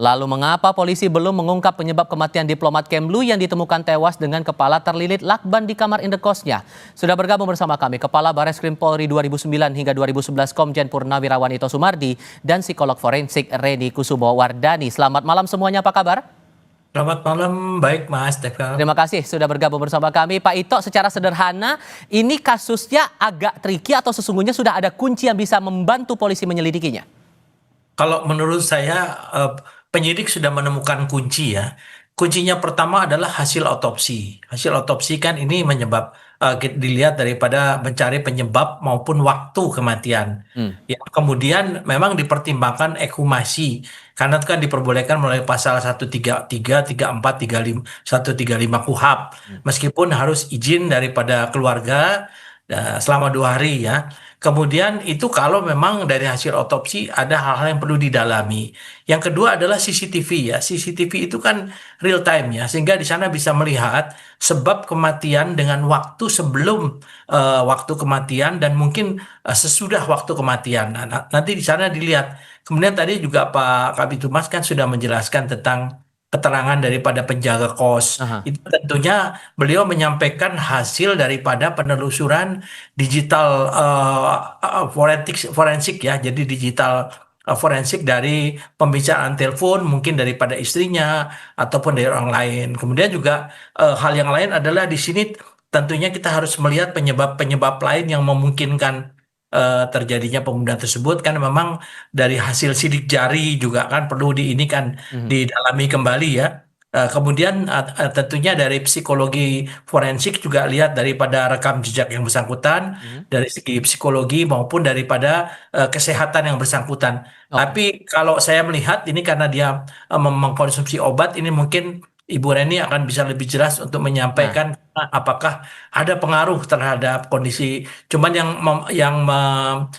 Lalu mengapa polisi belum mengungkap penyebab kematian diplomat Kemlu yang ditemukan tewas dengan kepala terlilit lakban di kamar indekosnya? Sudah bergabung bersama kami Kepala Bareskrim Polri 2009 hingga 2011 Komjen Purnawirawan Ito Sumardi dan psikolog forensik Reni Kusubo Wardani. Selamat malam semuanya, apa kabar? Selamat malam, baik Mas Tefka. Terima kasih sudah bergabung bersama kami. Pak Ito, secara sederhana, ini kasusnya agak tricky atau sesungguhnya sudah ada kunci yang bisa membantu polisi menyelidikinya? Kalau menurut saya penyidik sudah menemukan kunci ya. Kuncinya pertama adalah hasil otopsi. Hasil otopsi kan ini dilihat daripada mencari penyebab maupun waktu kematian. Ya, kemudian memang dipertimbangkan ekshumasi karena itu kan diperbolehkan melalui pasal 133, 34, 35, 135 KUHP. Meskipun harus izin daripada keluarga selama 2 hari ya. Kemudian itu kalau memang dari hasil otopsi ada hal-hal yang perlu didalami. Yang kedua adalah CCTV ya. CCTV itu kan real time ya, sehingga di sana bisa melihat sebab kematian dengan waktu sebelum waktu kematian dan mungkin sesudah waktu kematian. Nah, nanti di sana dilihat. Kemudian tadi juga Pak Kabid Humas kan sudah menjelaskan tentang keterangan daripada penjaga kos. Aha. Itu tentunya beliau menyampaikan hasil daripada penelusuran digital forensik ya, jadi digital forensik dari pembicaraan telepon mungkin daripada istrinya ataupun dari orang lain. Kemudian juga hal yang lain adalah di sini tentunya kita harus melihat penyebab-penyebab lain yang memungkinkan terjadinya pembunuhan tersebut kan memang dari hasil sidik jari juga kan perlu didalami kembali ya. Kemudian tentunya dari psikologi forensik juga lihat daripada rekam jejak yang bersangkutan dari segi psikologi maupun daripada kesehatan yang bersangkutan. Oke. Tapi kalau saya melihat ini karena dia mengkonsumsi obat, ini mungkin Ibu Reni akan bisa lebih jelas untuk Nah, menyampaikan apakah ada pengaruh terhadap kondisi. Cuman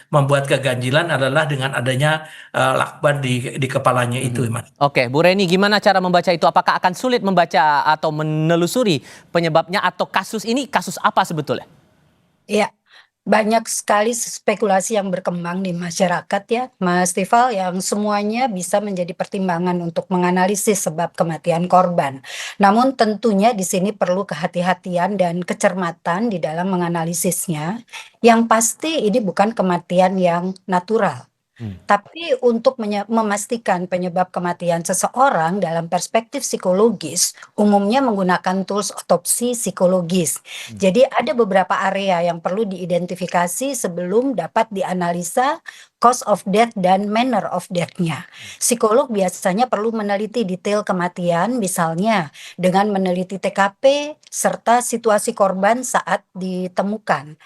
membuat keganjilan adalah dengan adanya lakban di kepalanya itu, Mas. oke, Bu Reni, gimana cara membaca itu? Apakah akan sulit membaca atau menelusuri penyebabnya atau kasus ini kasus apa sebetulnya? Iya, banyak sekali spekulasi yang berkembang di masyarakat ya, Mas Tifal, yang semuanya bisa menjadi pertimbangan untuk menganalisis sebab kematian korban. Namun tentunya di sini perlu kehati-hatian dan kecermatan di dalam menganalisisnya. Yang pasti ini bukan kematian yang natural. Tapi untuk memastikan penyebab kematian seseorang dalam perspektif psikologis, umumnya menggunakan tools otopsi psikologis. Jadi ada beberapa area yang perlu diidentifikasi sebelum dapat dianalisa cause of death dan manner of death-nya. Psikolog biasanya perlu meneliti detail kematian, misalnya dengan meneliti TKP serta situasi korban saat ditemukan.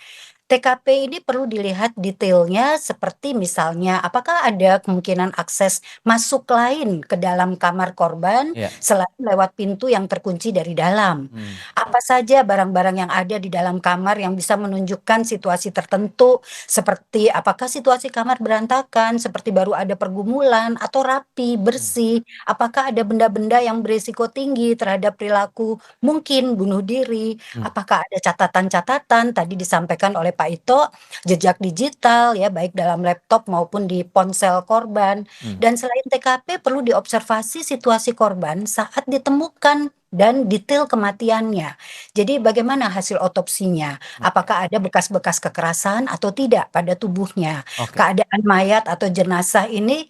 TKP ini perlu dilihat detailnya seperti misalnya apakah ada kemungkinan akses masuk lain ke dalam kamar korban Ya. selain lewat pintu yang terkunci dari dalam. Apa saja barang-barang yang ada di dalam kamar yang bisa menunjukkan situasi tertentu seperti apakah situasi kamar berantakan, seperti baru ada pergumulan atau rapi, bersih, apakah ada benda-benda yang berisiko tinggi terhadap perilaku mungkin bunuh diri, apakah ada catatan-catatan tadi disampaikan oleh Pak Ito, jejak digital ya baik dalam laptop maupun di ponsel korban. Dan selain TKP perlu diobservasi situasi korban saat ditemukan dan detail kematiannya. Jadi bagaimana hasil otopsinya? Apakah ada bekas-bekas kekerasan atau tidak pada tubuhnya? Oke. Keadaan mayat atau jenazah ini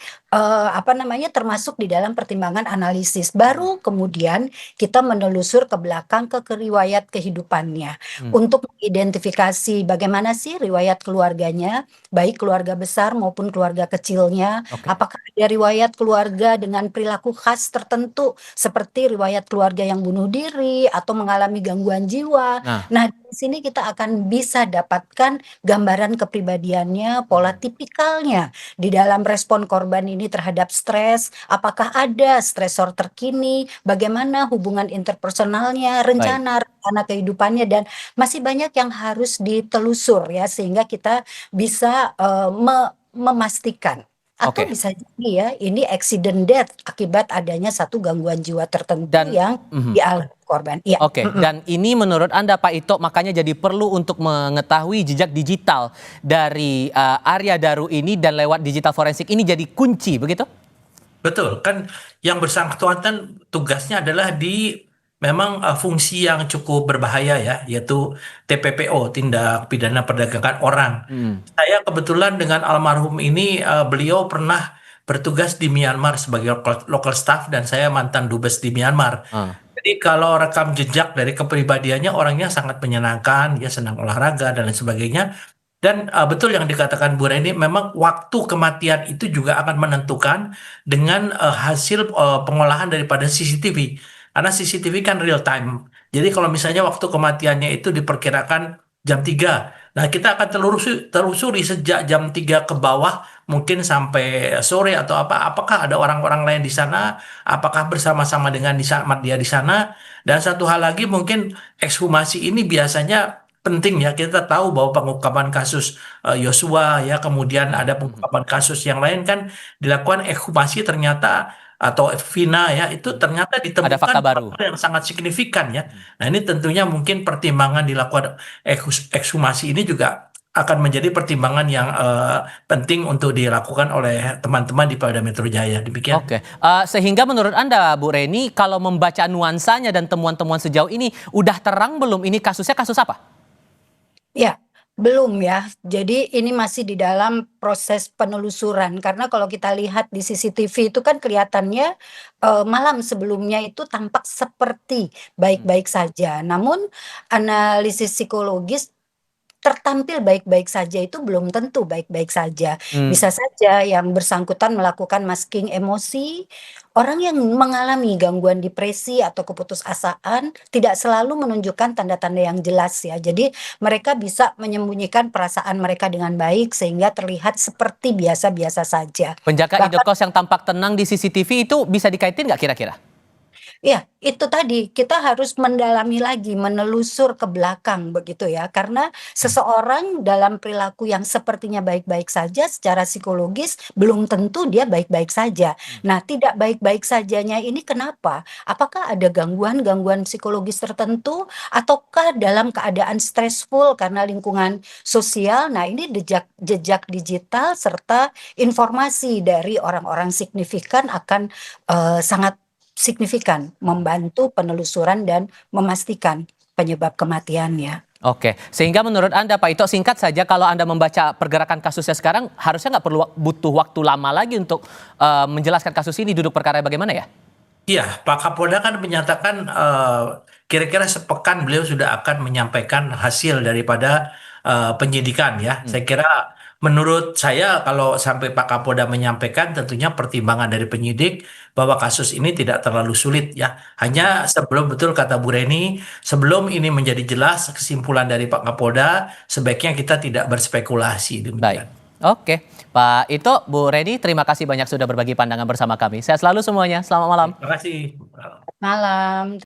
termasuk di dalam pertimbangan analisis. Baru kemudian kita menelusur ke belakang ke riwayat kehidupannya untuk mengidentifikasi bagaimana sih riwayat keluarganya, baik keluarga besar maupun keluarga kecilnya. Oke. Apakah ada riwayat keluarga dengan perilaku khas tertentu seperti riwayat keluarga yang bunuh diri atau mengalami gangguan jiwa. Nah, Nah, di sini kita akan bisa dapatkan gambaran kepribadiannya, pola tipikalnya di dalam respon korban ini terhadap stres, apakah ada stresor terkini, bagaimana hubungan interpersonalnya, baik. rencana kehidupannya, dan masih banyak yang harus ditelusur ya sehingga kita bisa memastikan. Atau Oke. bisa jadi ya ini accident death akibat adanya satu gangguan jiwa tertentu Dan yang dialami korban. Iya. oke, dan ini menurut Anda Pak Ito makanya jadi perlu untuk mengetahui jejak digital dari Arya Daru ini dan lewat digital forensik ini jadi kunci begitu? Betul, kan yang bersangkutan tugasnya adalah di memang fungsi yang cukup berbahaya ya, yaitu TPPO, tindak pidana perdagangan orang. Hmm. Saya kebetulan dengan almarhum ini, beliau pernah bertugas di Myanmar sebagai local staff dan saya mantan dubes di Myanmar. Ah. Jadi kalau rekam jejak dari kepribadiannya orangnya sangat menyenangkan, dia senang olahraga dan lain sebagainya. Dan betul yang dikatakan Bu Reni, memang waktu kematian itu juga akan menentukan dengan hasil pengolahan daripada CCTV. Karena CCTV kan real time. Jadi kalau misalnya waktu kematiannya itu diperkirakan jam 3. Nah, kita akan telusuri sejak jam 3 ke bawah, mungkin sampai sore atau apa. Apakah ada orang-orang lain di sana? Apakah bersama-sama dengan dia di sana? Dan satu hal lagi, mungkin ekshumasi ini biasanya penting ya, kita tahu bahwa pengungkapan kasus Yosua ya, kemudian ada pengungkapan kasus yang lain kan dilakukan ekshumasi ternyata, atau Vina ya, itu ternyata Ada ditemukan fakta baru. hal yang sangat signifikan ya. Nah, ini tentunya mungkin pertimbangan dilakukan ekshumasi ini juga akan menjadi pertimbangan yang penting untuk dilakukan oleh teman-teman di Polda Metro Jaya. Demikian. Oke, sehingga menurut Anda, Bu Reni, kalau membaca nuansanya dan temuan-temuan sejauh ini, udah terang belum ini kasusnya kasus apa? Ya, belum ya. Jadi ini masih di dalam proses penelusuran karena kalau kita lihat di CCTV itu kan kelihatannya malam sebelumnya itu tampak seperti baik-baik saja. Namun analisis psikologis tertampil baik-baik saja itu belum tentu baik-baik saja. Hmm. Bisa saja yang bersangkutan melakukan masking emosi. Orang yang mengalami gangguan depresi atau keputusasaan tidak selalu menunjukkan tanda-tanda yang jelas ya. Jadi mereka bisa menyembunyikan perasaan mereka dengan baik sehingga terlihat seperti biasa-biasa saja. Penjaga Bahkan indekos yang tampak tenang di CCTV itu bisa dikaitin nggak kira-kira? ya, itu tadi kita harus mendalami lagi, menelusur ke belakang begitu ya. Karena seseorang dalam perilaku yang sepertinya baik-baik saja secara psikologis belum tentu dia baik-baik saja. Nah, tidak baik-baik sajanya ini kenapa? Apakah ada gangguan-gangguan psikologis tertentu ataukah dalam keadaan stressful karena lingkungan sosial? Nah, ini jejak digital serta informasi dari orang-orang signifikan akan sangat signifikan membantu penelusuran dan memastikan penyebab kematiannya. Oke, sehingga menurut Anda, Pak Ito, singkat saja, kalau Anda membaca pergerakan kasusnya sekarang, harusnya nggak perlu butuh waktu lama lagi untuk menjelaskan kasus ini, duduk perkara bagaimana ya? Iya, Pak Kapolda kan menyatakan kira-kira sepekan beliau sudah akan menyampaikan hasil daripada penyidikan ya. Saya kira, menurut saya kalau sampai Pak Kapolda menyampaikan, tentunya pertimbangan dari penyidik bahwa kasus ini tidak terlalu sulit ya. Hanya sebelum, betul kata Bu Reni, sebelum ini menjadi jelas kesimpulan dari Pak Kapolda, sebaiknya kita tidak berspekulasi. Baik, Demikian. oke. Pak Ito, Bu Reni, terima kasih banyak sudah berbagi pandangan bersama kami. Sehat selalu semuanya, selamat malam. Terima kasih. Malam.